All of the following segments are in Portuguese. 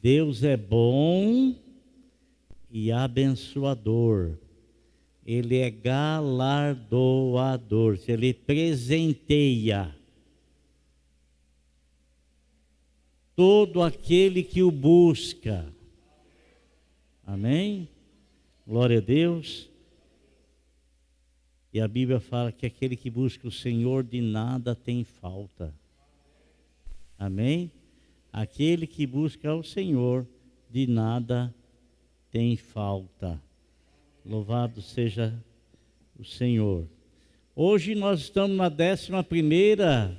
Deus é bom e abençoador. Ele é galardoador, ele presenteia todo aquele que o busca. Amém? Glória a Deus. E a Bíblia fala que aquele que busca o Senhor de nada tem falta. Amém? Aquele que busca o Senhor de nada tem falta. Louvado seja o Senhor. Hoje nós estamos na 11ª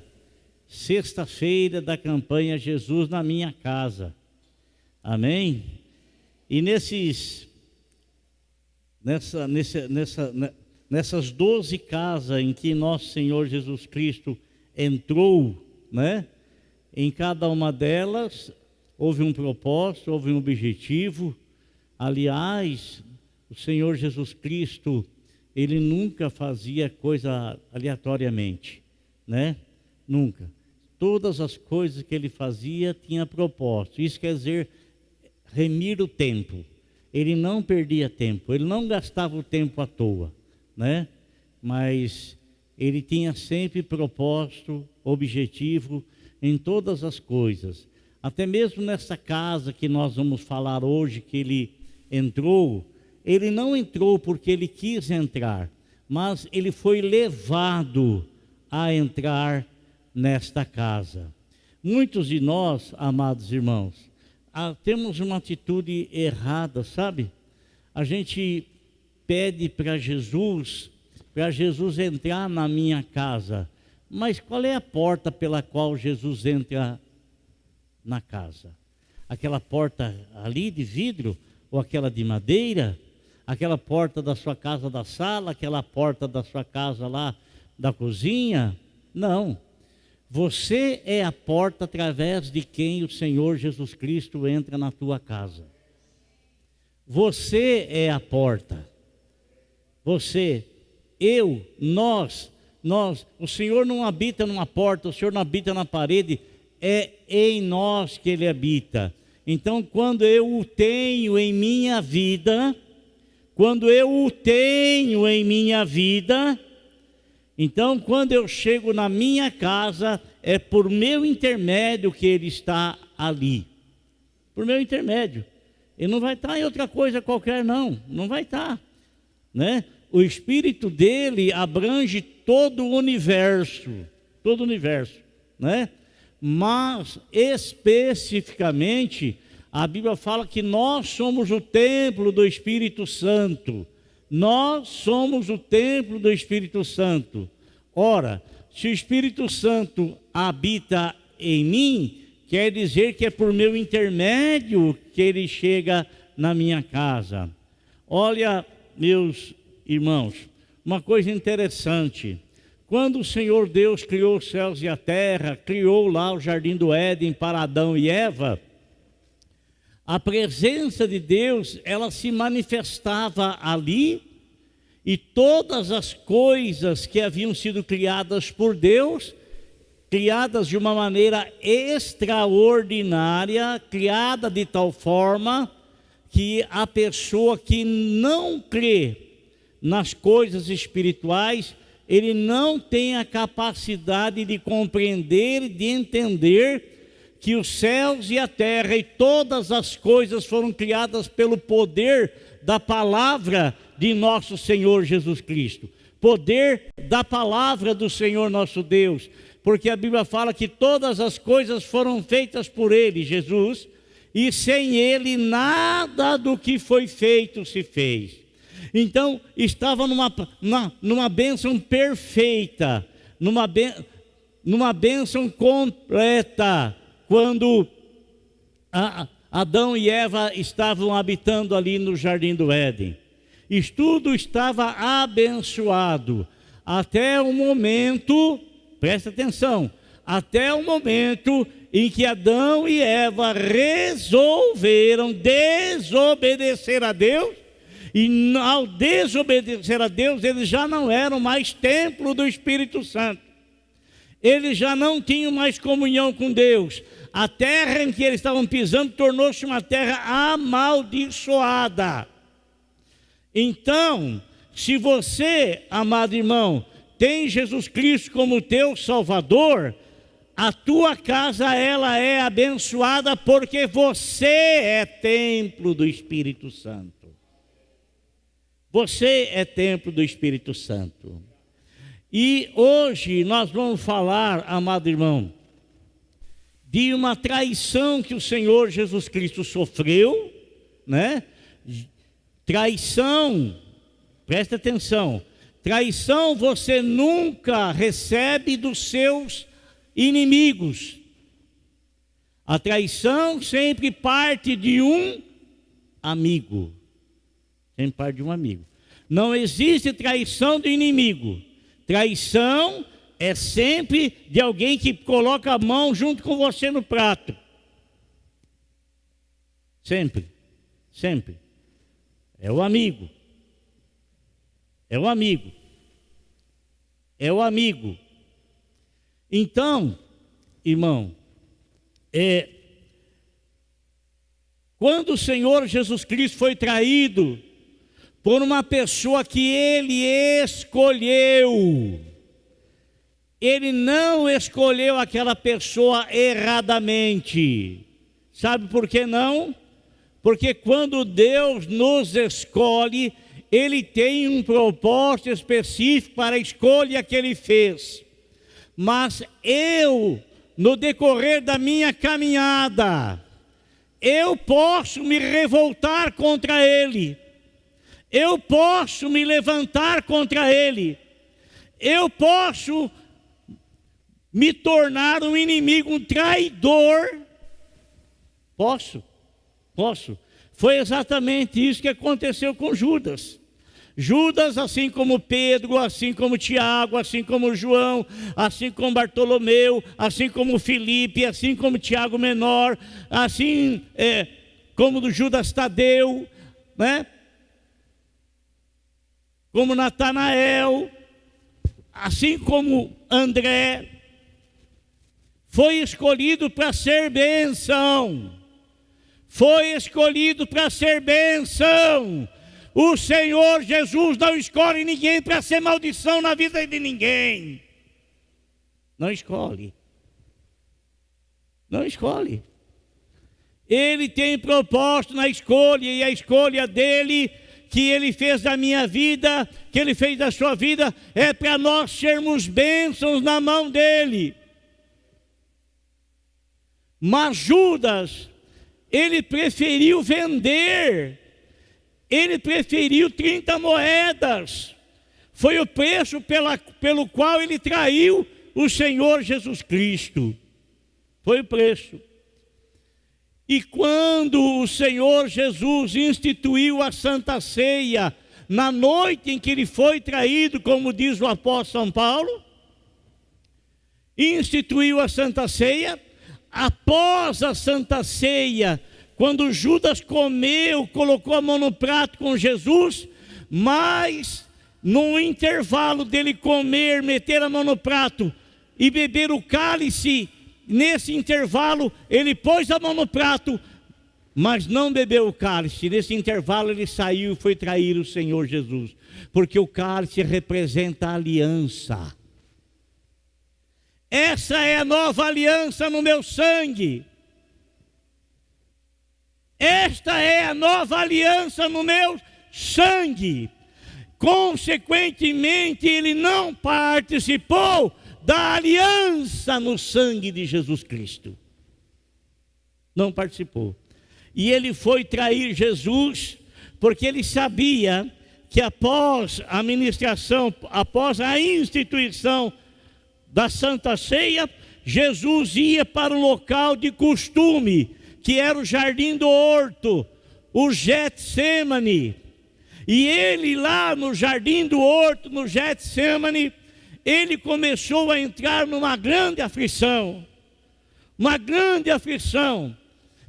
sexta-feira da campanha Jesus na Minha Casa. Amém? E nessas 12 casas em que nosso Senhor Jesus Cristo entrou, né? Em cada uma delas houve um propósito, houve um objetivo. Aliás, o Senhor Jesus Cristo, ele nunca fazia coisa aleatoriamente, né? Nunca. Todas as coisas que ele fazia tinha propósito. Isso quer dizer remir o tempo. Ele não perdia tempo, ele não gastava o tempo à toa, né? Mas ele tinha sempre propósito, objetivo em todas as coisas. Até mesmo nessa casa que nós vamos falar hoje, que ele entrou, ele não entrou porque ele quis entrar, mas ele foi levado a entrar nesta casa. Muitos de nós, amados irmãos, temos uma atitude errada, sabe? A gente pede para Jesus entrar na minha casa. Mas qual é a porta pela qual Jesus entra na casa? Aquela porta ali de vidro ou aquela de madeira? Aquela porta da sua casa da sala, aquela porta da sua casa lá da cozinha? Não. Você é a porta através de quem o Senhor Jesus Cristo entra na tua casa. Você é a porta. Você, eu, nós, o Senhor não habita numa porta, o Senhor não habita na parede, é em nós que Ele habita. Então, quando eu o tenho em minha vida, então, quando eu chego na minha casa, é por meu intermédio que Ele está ali. Por meu intermédio. Ele não vai estar em outra coisa qualquer, não vai estar, né? O Espírito dele abrange todo o universo, né? Mas, especificamente, a Bíblia fala que nós somos o templo do Espírito Santo. Nós somos o templo do Espírito Santo. Ora, se o Espírito Santo habita em mim, quer dizer que é por meu intermédio que ele chega na minha casa. Olha, meus irmãos, uma coisa interessante. Quando o Senhor Deus criou os céus e a terra, criou lá o jardim do Éden para Adão e Eva, a presença de Deus, ela se manifestava ali, e todas as coisas que haviam sido criadas por Deus, criadas de uma maneira extraordinária, criada de tal forma que a pessoa que não crê nas coisas espirituais, ele não tem a capacidade de compreender e de entender que os céus e a terra e todas as coisas foram criadas pelo poder da palavra de nosso Senhor Jesus Cristo. Poder da palavra do Senhor nosso Deus. Porque a Bíblia fala que todas as coisas foram feitas por Ele, Jesus, e sem Ele nada do que foi feito se fez. Então, estava numa bênção perfeita, numa bênção completa, quando Adão e Eva estavam habitando ali no jardim do Éden. Isso tudo estava abençoado, até o momento, presta atenção, até o momento em que Adão e Eva resolveram desobedecer a Deus, e ao desobedecer a Deus, eles já não eram mais templo do Espírito Santo. Eles já não tinham mais comunhão com Deus. A terra em que eles estavam pisando tornou-se uma terra amaldiçoada. Então, se você, amado irmão, tem Jesus Cristo como teu Salvador, a tua casa ela é abençoada porque você é templo do Espírito Santo. Você é templo do Espírito Santo. E hoje nós vamos falar, amado irmão, de uma traição que o Senhor Jesus Cristo sofreu, né? Traição, presta atenção, traição você nunca recebe dos seus inimigos. A traição sempre parte de um amigo. Sempre parte de um amigo. Não existe traição do inimigo. Traição é sempre de alguém que coloca a mão junto com você no prato. Sempre, sempre. É o amigo. É o amigo. É o amigo. Então, irmão, quando o Senhor Jesus Cristo foi traído por uma pessoa que Ele escolheu, Ele não escolheu aquela pessoa erradamente. Sabe por que não? Porque quando Deus nos escolhe, Ele tem um propósito específico para a escolha que Ele fez. Mas eu, no decorrer da minha caminhada, eu posso me revoltar contra Ele. Eu posso me levantar contra Ele. Eu posso me tornar um inimigo, um traidor. Posso. Foi exatamente isso que aconteceu com Judas. Judas, assim como Pedro, assim como Tiago, assim como João, assim como Bartolomeu, assim como Filipe, assim como Tiago Menor, assim como Judas Tadeu, né? Como Natanael, assim como André, foi escolhido para ser bênção. Foi escolhido para ser bênção. O Senhor Jesus não escolhe ninguém para ser maldição na vida de ninguém. Não escolhe. Não escolhe. Ele tem propósito na escolha, e a escolha dele, que Ele fez da minha vida, que Ele fez da sua vida, é para nós sermos bênçãos na mão dEle. Mas Judas, ele preferiu vender, ele preferiu 30 moedas, foi o preço pelo qual ele traiu o Senhor Jesus Cristo, foi o preço. E quando o Senhor Jesus instituiu a Santa Ceia, na noite em que ele foi traído, como diz o apóstolo São Paulo, instituiu a Santa Ceia. Após a Santa Ceia, quando Judas comeu, colocou a mão no prato com Jesus, mas no intervalo dele comer, meter a mão no prato e beber o cálice, nesse intervalo ele pôs a mão no prato, mas não bebeu o cálice. Nesse intervalo ele saiu e foi trair o Senhor Jesus, porque o cálice representa a aliança. Essa é a nova aliança no meu sangue. Esta é a nova aliança no meu sangue. Consequentemente, ele não participou da aliança no sangue de Jesus Cristo. Não participou. E ele foi trair Jesus, porque ele sabia que após a ministração, após a instituição da Santa Ceia, Jesus ia para o local de costume, que era o jardim do horto, o Getsemane. E ele lá no jardim do horto, no Getsemane, ele começou a entrar numa grande aflição. Uma grande aflição,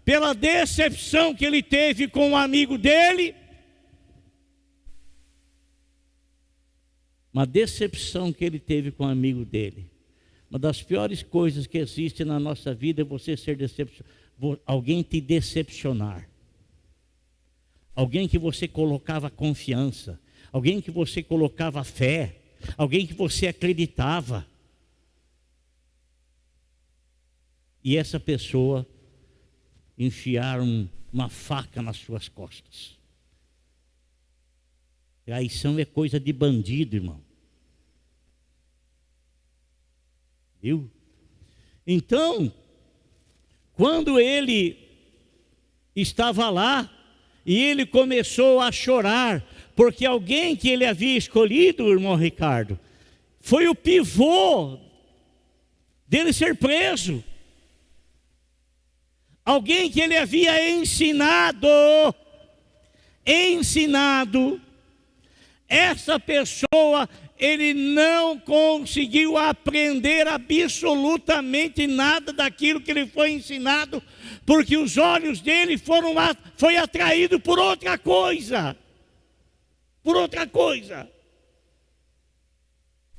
pela decepção que ele teve com um amigo dele. Uma decepção que ele teve com um amigo dele. Uma das piores coisas que existe na nossa vida é você ser decepcionado, alguém te decepcionar. Alguém que você colocava confiança, alguém que você colocava fé, alguém que você acreditava. E essa pessoa enfiar uma faca nas suas costas. Traição é coisa de bandido, irmão. Viu? Então, quando ele estava lá, e ele começou a chorar, porque alguém que ele havia escolhido, irmão Ricardo, foi o pivô dele ser preso. Alguém que ele havia ensinado, essa pessoa, ele não conseguiu aprender absolutamente nada daquilo que ele foi ensinado, porque os olhos dele foi atraído por outra coisa,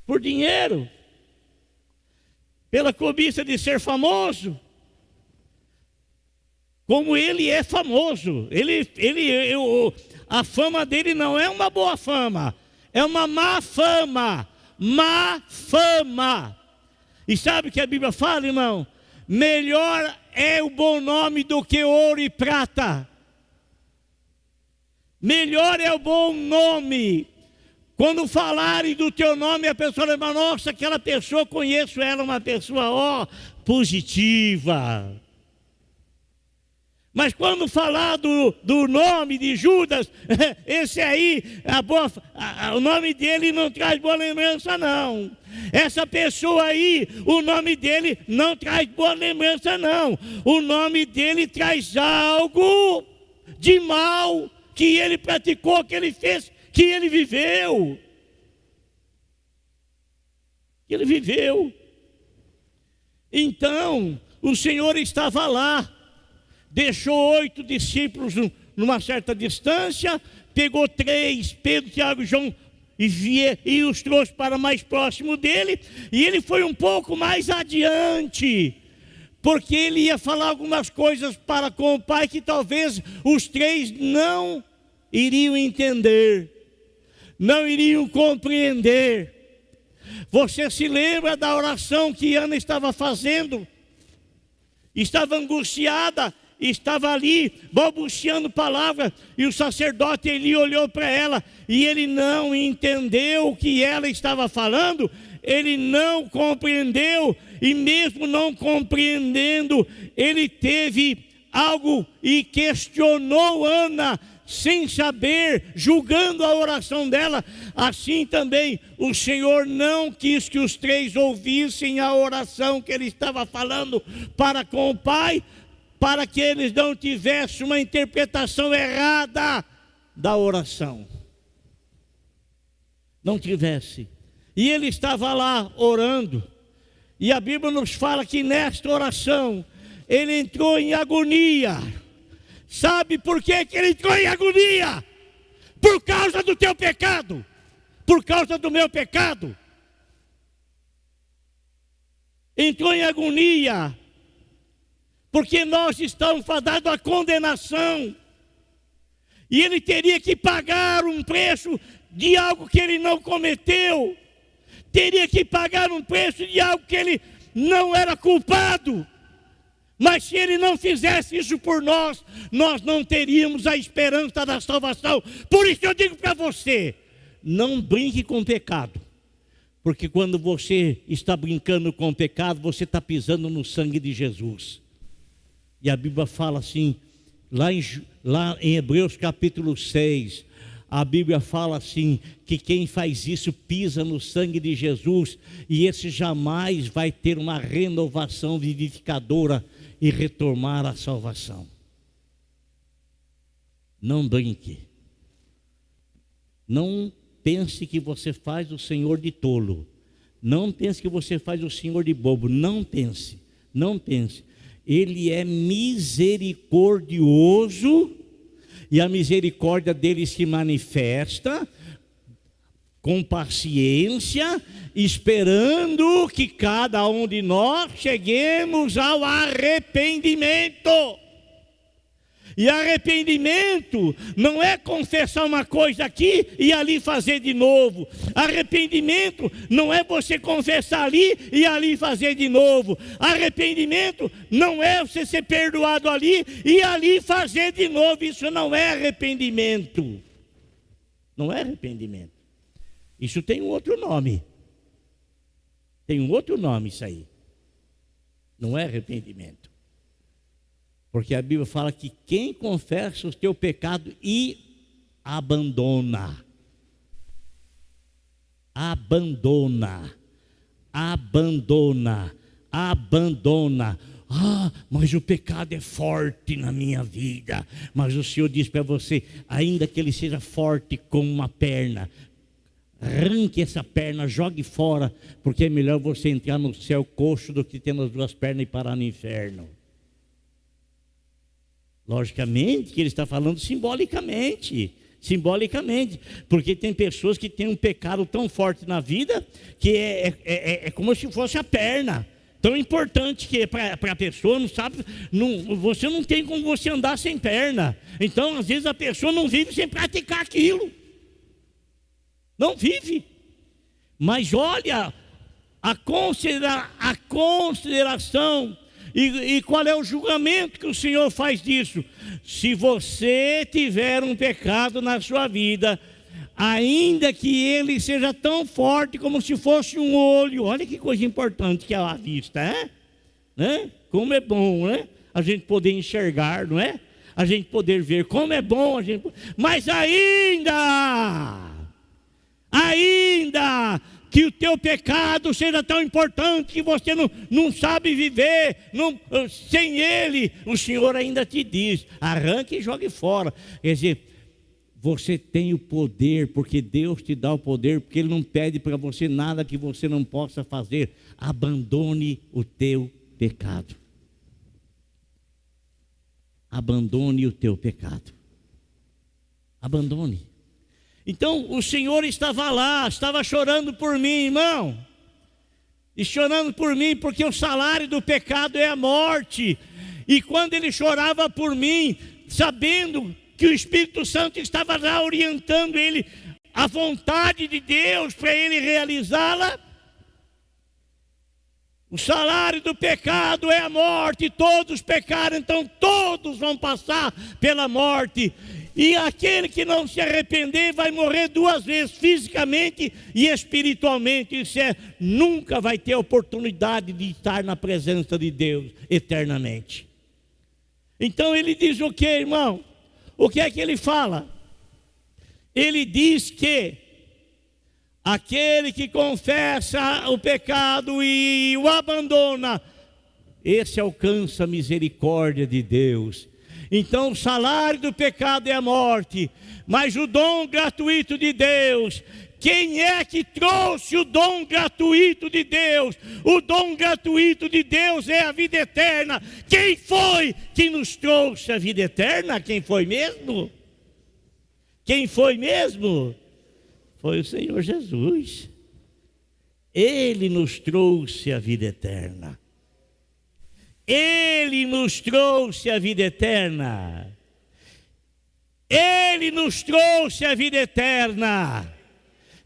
por dinheiro, pela cobiça de ser famoso. Como ele é famoso, a fama dele não é uma boa fama, é uma má fama. E sabe o que a Bíblia fala, irmão? Melhor é o bom nome do que ouro e prata. Melhor é o bom nome. Quando falarem do teu nome, a pessoa lembra, nossa, aquela pessoa, conheço ela, uma pessoa, positiva. Mas quando falar do nome de Judas, esse aí, o nome dele não traz boa lembrança, não. Essa pessoa aí, o nome dele não traz boa lembrança, não. O nome dele traz algo de mal que ele praticou, que ele fez, que ele viveu. Então, o Senhor estava lá. Deixou 8 discípulos numa certa distância, pegou 3, Pedro, Tiago e João, e os trouxe para mais próximo dele, e ele foi um pouco mais adiante, porque ele ia falar algumas coisas para com o Pai que talvez os 3 não iriam entender, não iriam compreender. Você se lembra da oração que Ana estava fazendo? Estava angustiada, estava ali balbuciando palavras, e o sacerdote Eli olhou para ela, e ele não entendeu o que ela estava falando, ele não compreendeu, e mesmo não compreendendo, ele teve algo e questionou Ana, sem saber, julgando a oração dela. Assim também o Senhor não quis que os 3 ouvissem a oração que ele estava falando para com o Pai, para que eles não tivessem uma interpretação errada da oração. Não tivesse. E ele estava lá orando. E a Bíblia nos fala que nesta oração ele entrou em agonia. Sabe por que ele entrou em agonia? Por causa do teu pecado. Por causa do meu pecado. Entrou em agonia. Porque nós estamos fadados à condenação. E ele teria que pagar um preço de algo que ele não cometeu. Teria que pagar um preço de algo que ele não era culpado. Mas se ele não fizesse isso por nós, nós não teríamos a esperança da salvação. Por isso eu digo para você, não brinque com o pecado. Porque quando você está brincando com o pecado, você está pisando no sangue de Jesus. E a Bíblia fala assim, lá em Hebreus capítulo 6, a Bíblia fala assim, que quem faz isso pisa no sangue de Jesus, e esse jamais vai ter uma renovação vivificadora e retomar a salvação. Não brinque. Não pense que você faz o Senhor de tolo. Não pense que você faz o Senhor de bobo. Não pense. Ele é misericordioso, e a misericórdia dele se manifesta com paciência, esperando que cada um de nós cheguemos ao arrependimento. E arrependimento não é confessar uma coisa aqui e ali fazer de novo. Arrependimento não é você confessar ali e ali fazer de novo. Arrependimento não é você ser perdoado ali e ali fazer de novo. Isso não é arrependimento. Não é arrependimento. Isso tem um outro nome. Tem um outro nome isso aí. Não é arrependimento. Porque a Bíblia fala que quem confessa o teu pecado e abandona. Ah, mas o pecado é forte na minha vida. Mas o Senhor diz para você, ainda que ele seja forte como uma perna, arranque essa perna, jogue fora, porque é melhor você entrar no céu coxo do que tendo as duas pernas e parar no inferno. Logicamente que ele está falando simbolicamente, porque tem pessoas que têm um pecado tão forte na vida, que é como se fosse a perna, tão importante que para a pessoa, não sabe, você não tem como você andar sem perna, então às vezes a pessoa não vive sem praticar aquilo, não vive, mas olha a consideração. E qual é o julgamento que o Senhor faz disso? Se você tiver um pecado na sua vida, ainda que ele seja tão forte como se fosse um olho, olha que coisa importante que é a vista, né? Como é bom, né? A gente poder enxergar, não é? A gente poder ver, como é bom a gente... Mas ainda que o teu pecado seja tão importante que você não sabe viver sem ele, o Senhor ainda te diz, arranque e jogue fora. Quer dizer, você tem o poder, porque Deus te dá o poder, porque Ele não pede para você nada que você não possa fazer. Abandone o teu pecado. Abandone o teu pecado. Abandone. Então o Senhor estava lá, estava chorando por mim, irmão, e chorando por mim, porque o salário do pecado é a morte. E quando ele chorava por mim, sabendo que o Espírito Santo estava lá orientando ele, a vontade de Deus para ele realizá-la, o salário do pecado é a morte, todos pecaram, então todos vão passar pela morte. E aquele que não se arrepender vai morrer duas vezes, fisicamente e espiritualmente. Isso nunca vai ter oportunidade de estar na presença de Deus eternamente. Então ele diz o que, irmão? O que é que ele fala? Ele diz que aquele que confessa o pecado e o abandona, esse alcança a misericórdia de Deus. Então o salário do pecado é a morte, mas o dom gratuito de Deus, quem é que trouxe o dom gratuito de Deus? O dom gratuito de Deus é a vida eterna. Quem foi que nos trouxe a vida eterna? Quem foi mesmo? Quem foi mesmo? Foi o Senhor Jesus. Ele nos trouxe a vida eterna. Ele nos trouxe a vida eterna. Ele nos trouxe a vida eterna.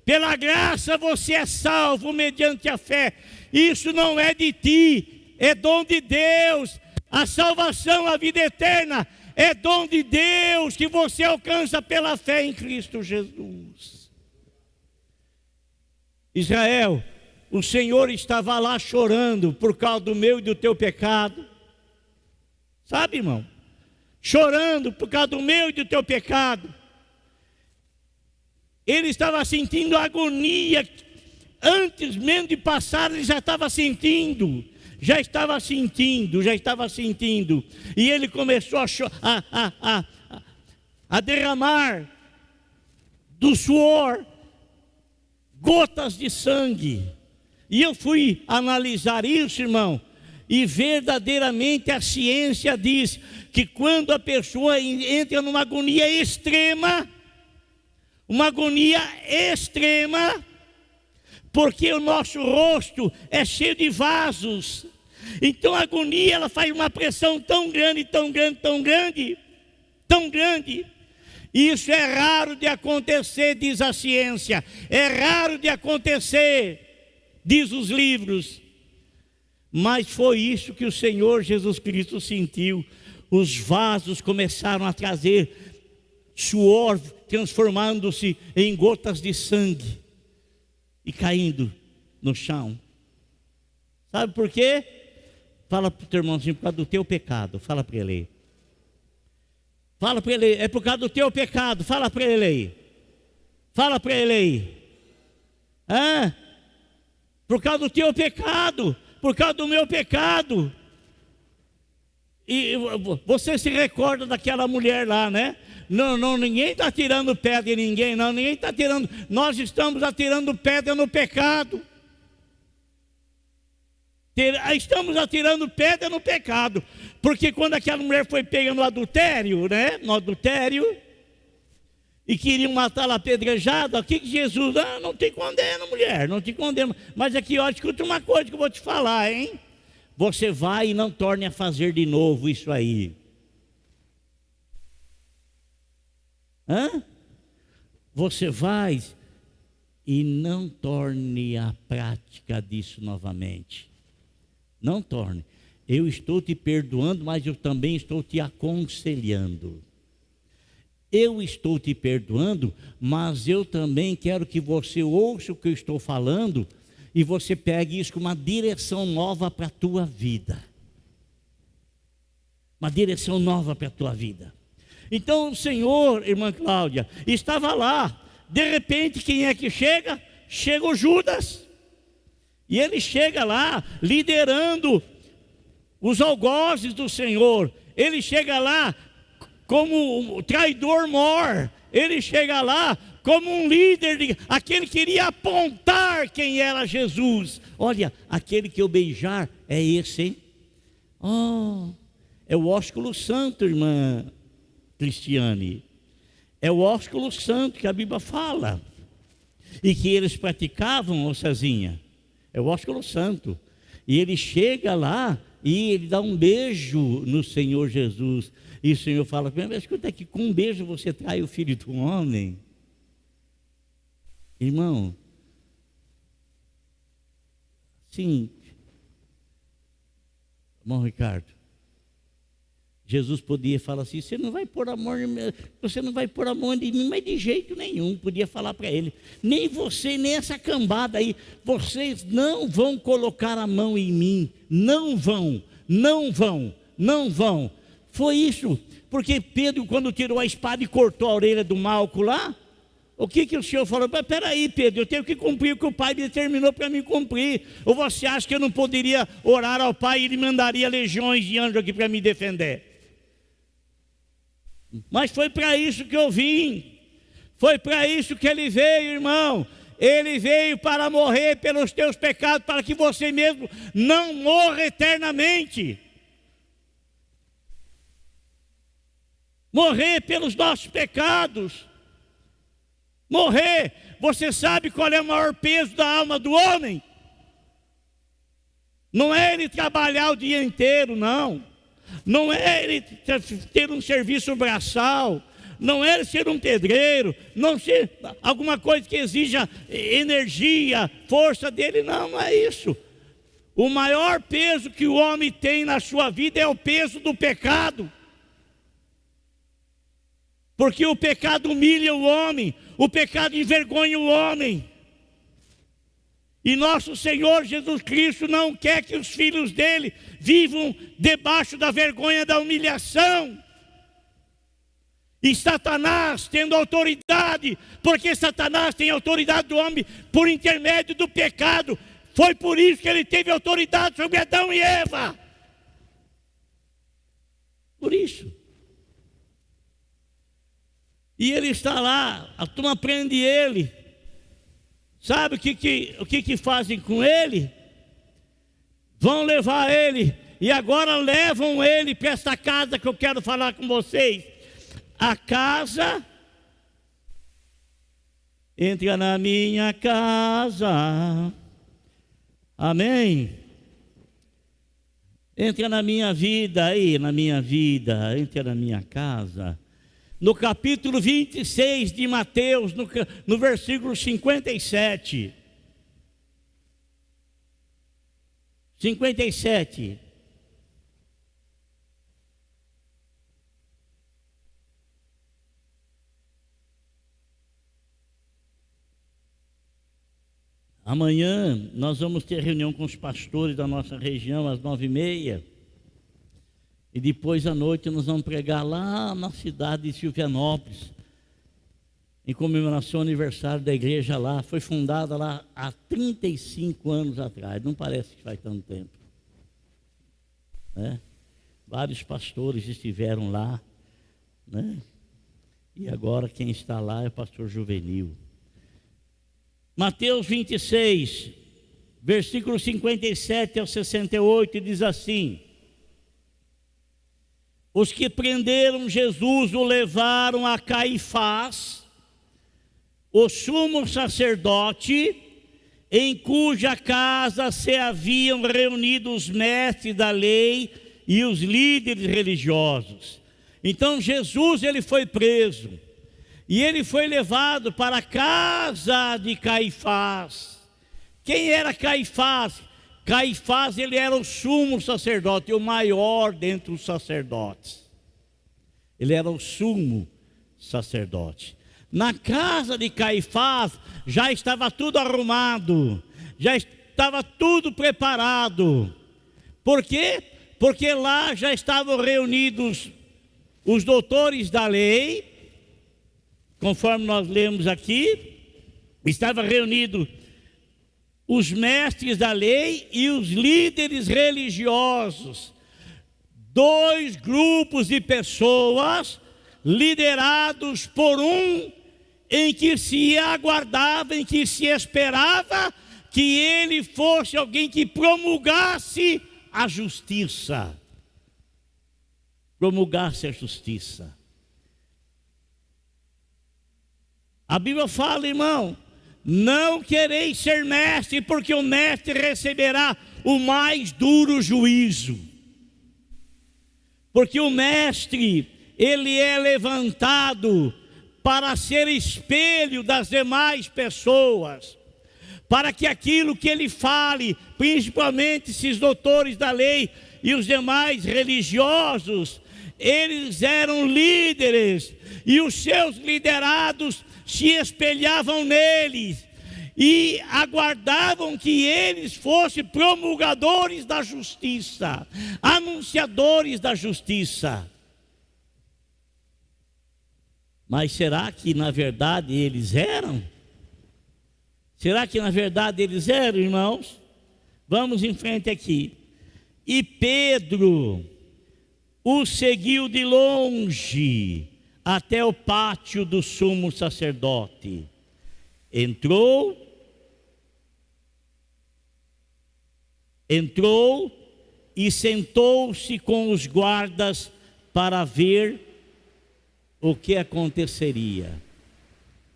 Pela graça você é salvo mediante a fé. Isso não é de ti, é dom de Deus. A salvação, a vida eterna, é dom de Deus que você alcança pela fé em Cristo Jesus. Israel, o Senhor estava lá chorando por causa do meu e do teu pecado. Sabe, irmão? Chorando por causa do meu e do teu pecado. Ele estava sentindo agonia. Antes mesmo de passar, ele já estava sentindo. E ele começou a derramar do suor gotas de sangue. E eu fui analisar isso, irmão, e verdadeiramente a ciência diz que quando a pessoa entra numa agonia extrema, uma agonia extrema, porque o nosso rosto é cheio de vasos. Então a agonia, ela faz uma pressão tão grande, tão grande, tão grande, tão grande. Isso é raro de acontecer, diz a ciência. É raro de acontecer, diz os livros. Mas foi isso que o Senhor Jesus Cristo sentiu. Os vasos começaram a trazer suor, transformando-se em gotas de sangue e caindo no chão. Sabe por quê? Fala para o teu irmãozinho, por causa do teu pecado. Fala para ele aí. Fala para ele aí. É por causa do teu pecado. Fala para ele aí. Fala para ele aí. Por causa do teu pecado. Por causa do meu pecado. E você se recorda daquela mulher lá, né? Não, ninguém está tirando pedra em ninguém, não. Ninguém está tirando. Nós estamos atirando pedra no pecado. Estamos atirando pedra no pecado. Porque quando aquela mulher foi pega no adultério, né? No adultério, e queriam matá-la apedrejada, o que Jesus? Não te condeno, mulher, não te condeno. Mas aqui, ó, escuta uma coisa que eu vou te falar, hein? Você vai e não torne a fazer de novo isso aí. Você vai e não torne a prática disso novamente. Não torne. Eu estou te perdoando, mas eu também estou te aconselhando. Eu estou te perdoando, mas eu também quero que você ouça o que eu estou falando e você pegue isso com uma direção nova para a tua vida. Uma direção nova para a tua vida. Então o Senhor, irmã Cláudia, estava lá. De repente, quem é que chega? Chega o Judas. E ele chega lá liderando os algozes do Senhor. Ele chega lá como um traidor mor. Ele chega lá como um líder, aquele que iria apontar quem era Jesus. Olha, aquele que eu beijar é esse, hein? É o ósculo santo, irmã Cristiane. É o ósculo santo que a Bíblia fala. E que eles praticavam, Cezinha. É o ósculo santo. E ele chega lá e ele dá um beijo no Senhor Jesus. E o Senhor fala, mas escuta aqui, com um beijo você trai o filho do homem. Irmão, sim, irmão Ricardo, Jesus podia falar assim, você não vai pôr a mão em mim, mas de jeito nenhum. Podia falar para ele, nem você, nem essa cambada aí, vocês não vão colocar a mão em mim, não vão. Foi isso, porque Pedro, quando tirou a espada e cortou a orelha do Malco lá, o que o Senhor falou? Peraí, Pedro, eu tenho que cumprir o que o Pai determinou para mim cumprir. Ou você acha que eu não poderia orar ao Pai e Ele mandaria legiões de anjos aqui para me defender? Mas foi para isso que eu vim. Foi para isso que Ele veio, irmão. Ele veio para morrer pelos teus pecados, para que você mesmo não morra eternamente. Morrer pelos nossos pecados. Morrer, você sabe qual é o maior peso da alma do homem? Não é ele trabalhar o dia inteiro, não. Não é ele ter um serviço braçal. Não é ele ser um pedreiro. Não ser alguma coisa que exija energia, força dele. Não é isso. O maior peso que o homem tem na sua vida é o peso do pecado. Porque o pecado humilha o homem, o pecado envergonha o homem. E nosso Senhor Jesus Cristo não quer que os filhos dele vivam debaixo da vergonha da humilhação. E Satanás tendo autoridade, porque Satanás tem autoridade do homem por intermédio do pecado. Foi por isso que ele teve autoridade sobre Adão e Eva. Por isso. E ele está lá, a turma prende ele. Sabe o que fazem com ele? Vão levar ele. E agora levam ele para essa casa que eu quero falar com vocês. A casa entra na minha casa. Amém? Entra na minha vida aí, na minha vida, entra na minha casa. No capítulo 26 de Mateus, no versículo 57. 57. Amanhã nós vamos ter reunião com os pastores da nossa região às 9h30. E depois à noite nós vamos pregar lá na cidade de Silvianópolis, em comemoração ao aniversário da igreja lá. Foi fundada lá há 35 anos atrás, não parece que faz tanto tempo, né? Vários pastores estiveram lá, né? E agora quem está lá é o pastor Juvenil. Mateus 26, versículo 57 ao 68, diz assim: os que prenderam Jesus o levaram a Caifás, o sumo sacerdote, em cuja casa se haviam reunido os mestres da lei e os líderes religiosos. Então Jesus, ele foi preso. E ele foi levado para a casa de Caifás. Quem era Caifás? Caifás, ele era o sumo sacerdote, o maior dentre os sacerdotes. Ele era o sumo sacerdote. Na casa de Caifás já estava tudo arrumado, já estava tudo preparado. Por quê? Porque lá já estavam reunidos os doutores da lei. Conforme nós lemos aqui, estava reunido os mestres da lei e os líderes religiosos. Dois grupos de pessoas liderados por um em que se aguardava, em que se esperava que ele fosse alguém que promulgasse a justiça. Promulgasse a justiça. A Bíblia fala, irmão, não quereis ser mestre, porque o mestre receberá o mais duro juízo. Porque o mestre, ele é levantado para ser espelho das demais pessoas, para que aquilo que ele fale, principalmente esses doutores da lei e os demais religiosos, eles eram líderes, e os seus liderados se espelhavam neles e aguardavam que eles fossem promulgadores da justiça, anunciadores da justiça. Mas será que na verdade eles eram? Será que na verdade eles eram, irmãos? Vamos em frente aqui. E Pedro o seguiu de longe até o pátio do sumo sacerdote. Entrou e sentou-se com os guardas para ver o que aconteceria.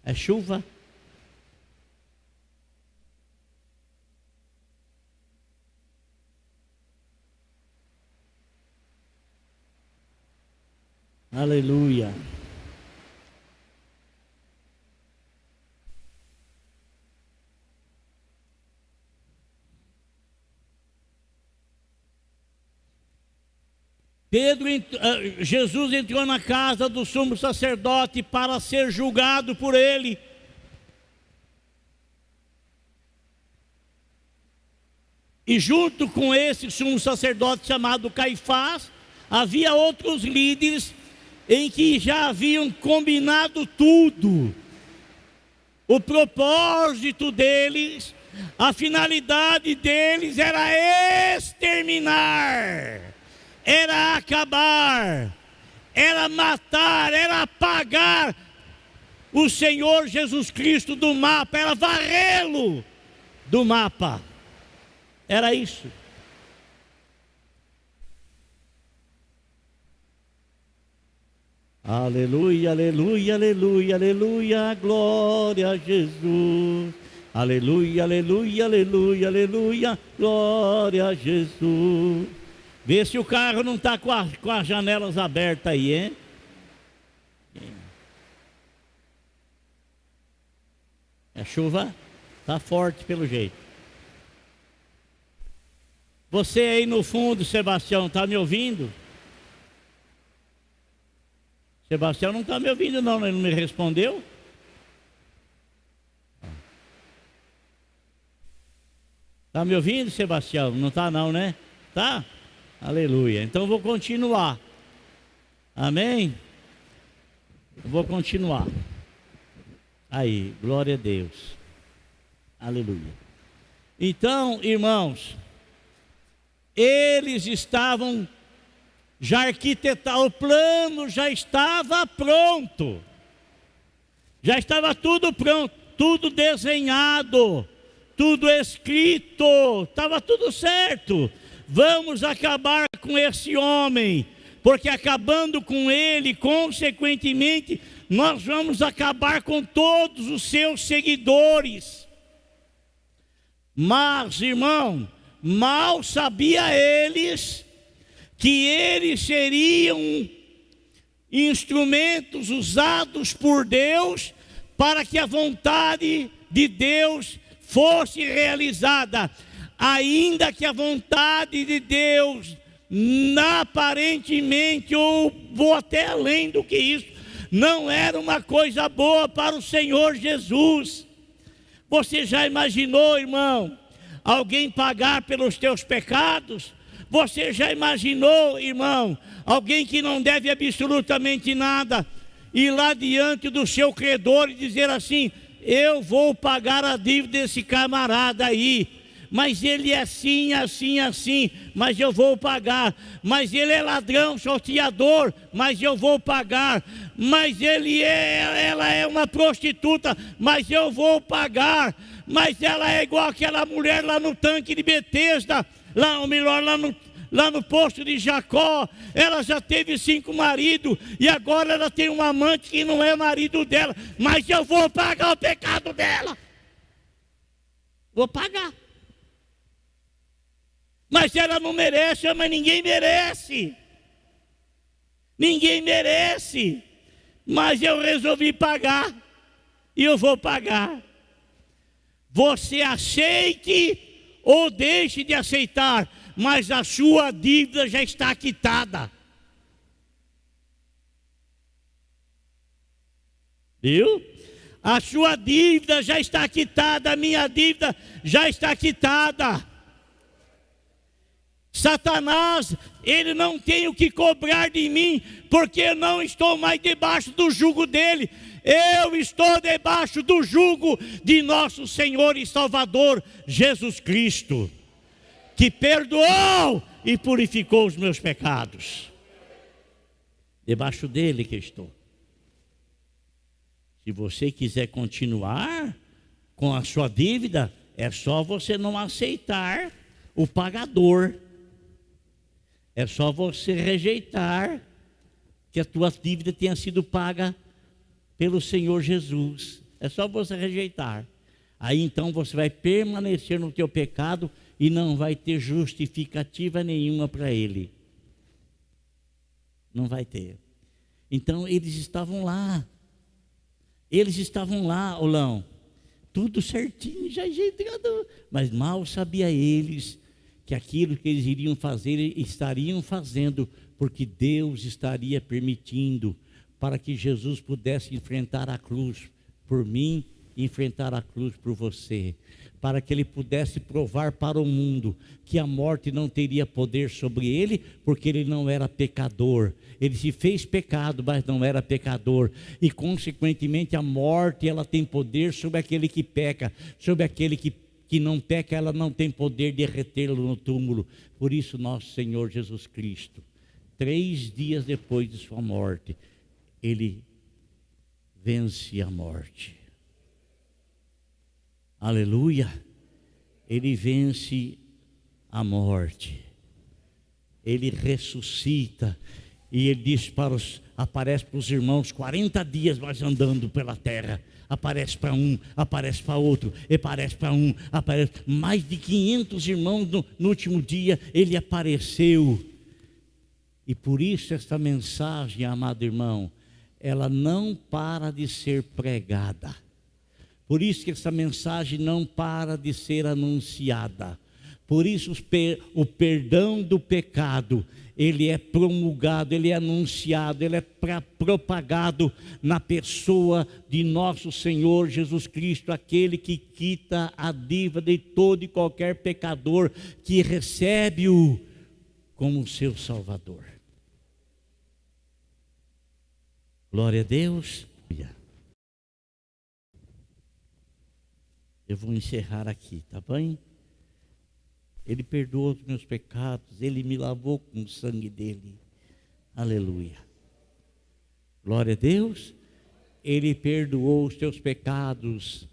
É chuva? Aleluia. Jesus entrou na casa do sumo sacerdote para ser julgado por ele. E junto com esse sumo sacerdote chamado Caifás, havia outros líderes em que já haviam combinado tudo. O propósito deles, a finalidade deles era exterminar, era acabar, era matar, era apagar o Senhor Jesus Cristo do mapa, era varrê-lo do mapa. Era isso. Aleluia, aleluia, aleluia, aleluia, glória a Jesus. Aleluia, aleluia, aleluia, aleluia, glória a Jesus. Vê se o carro não está com as janelas abertas aí, hein? A chuva está forte pelo jeito. Você aí no fundo, Sebastião, está me ouvindo? Sebastião não está me ouvindo não, ele não me respondeu. Está me ouvindo, Sebastião? Não está não, né? Tá? Aleluia. Então eu vou continuar. Amém? Eu vou continuar. Aí, glória a Deus. Aleluia. Então, irmãos, eles estavam já arquitetados, o plano já estava pronto. Já estava tudo pronto, tudo desenhado, tudo escrito, estava tudo certo. Vamos acabar com esse homem, porque acabando com ele, consequentemente, nós vamos acabar com todos os seus seguidores. Mas, irmão, mal sabia eles que eles seriam instrumentos usados por Deus para que a vontade de Deus fosse realizada, ainda que a vontade de Deus, aparentemente, ou vou até além do que isso, não era uma coisa boa para o Senhor Jesus. Você já imaginou, irmão, alguém pagar pelos teus pecados? Você já imaginou, irmão, alguém que não deve absolutamente nada, ir lá diante do seu credor e dizer assim: eu vou pagar a dívida desse camarada aí, mas ele é assim, assim, assim, mas eu vou pagar. Mas ele é ladrão, sorteador, mas eu vou pagar. Mas ela é uma prostituta, mas eu vou pagar. Mas ela é igual aquela mulher lá no tanque de Betesda, lá no poço de Jacó. Ela já teve 5 maridos e agora ela tem um amante que não é marido dela, mas eu vou pagar o pecado dela. Vou pagar. Mas ela não merece, mas ninguém merece. Ninguém merece. Mas eu resolvi pagar. E eu vou pagar. Você aceite ou deixe de aceitar, mas a sua dívida já está quitada. Viu? A sua dívida já está quitada, a minha dívida já está quitada. Satanás, ele não tem o que cobrar de mim, porque eu não estou mais debaixo do jugo dele. Eu estou debaixo do jugo de nosso Senhor e Salvador Jesus Cristo, que perdoou e purificou os meus pecados. Debaixo dele que estou. Se você quiser continuar com a sua dívida, é só você não aceitar o pagador. É só você rejeitar que a tua dívida tenha sido paga pelo Senhor Jesus. É só você rejeitar. Aí então você vai permanecer no teu pecado e não vai ter justificativa nenhuma para ele. Não vai ter. Então eles estavam lá. Eles estavam lá, Olão. Tudo certinho, já ajeitado. Mas mal sabia eles que aquilo que eles iriam fazer, estariam fazendo, porque Deus estaria permitindo para que Jesus pudesse enfrentar a cruz por mim e enfrentar a cruz por você, para que ele pudesse provar para o mundo que a morte não teria poder sobre ele, porque ele não era pecador. Ele se fez pecado, mas não era pecador, e consequentemente a morte, ela tem poder sobre aquele que peca, sobre aquele que não peca, ela não tem poder de retê-lo no túmulo. Por isso nosso Senhor Jesus Cristo, 3 dias depois de sua morte, ele vence a morte. Aleluia. Ele vence a morte. Ele ressuscita. E ele diz para aparece para os irmãos 40 dias nós andando pela terra. Aparece para um, aparece para outro, aparece para um, aparece mais de 500 irmãos no último dia ele apareceu. E por isso esta mensagem, amado irmão, ela não para de ser pregada. Por isso que essa mensagem não para de ser anunciada. Por isso o perdão do pecado, ele é promulgado, ele é anunciado, ele é propagado na pessoa de nosso Senhor Jesus Cristo, aquele que quita a dívida de todo e qualquer pecador que recebe-o como seu Salvador. Glória a Deus. Eu vou encerrar aqui, tá bem? Ele perdoou os meus pecados, Ele me lavou com o sangue dEle. Aleluia. Glória a Deus. Ele perdoou os teus pecados.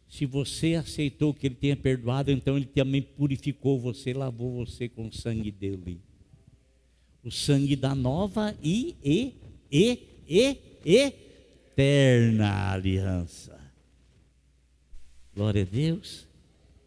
Se você aceitou que Ele tenha perdoado, então Ele também purificou você, lavou você com o sangue dEle. O sangue da nova e eterna aliança. Glória a Deus.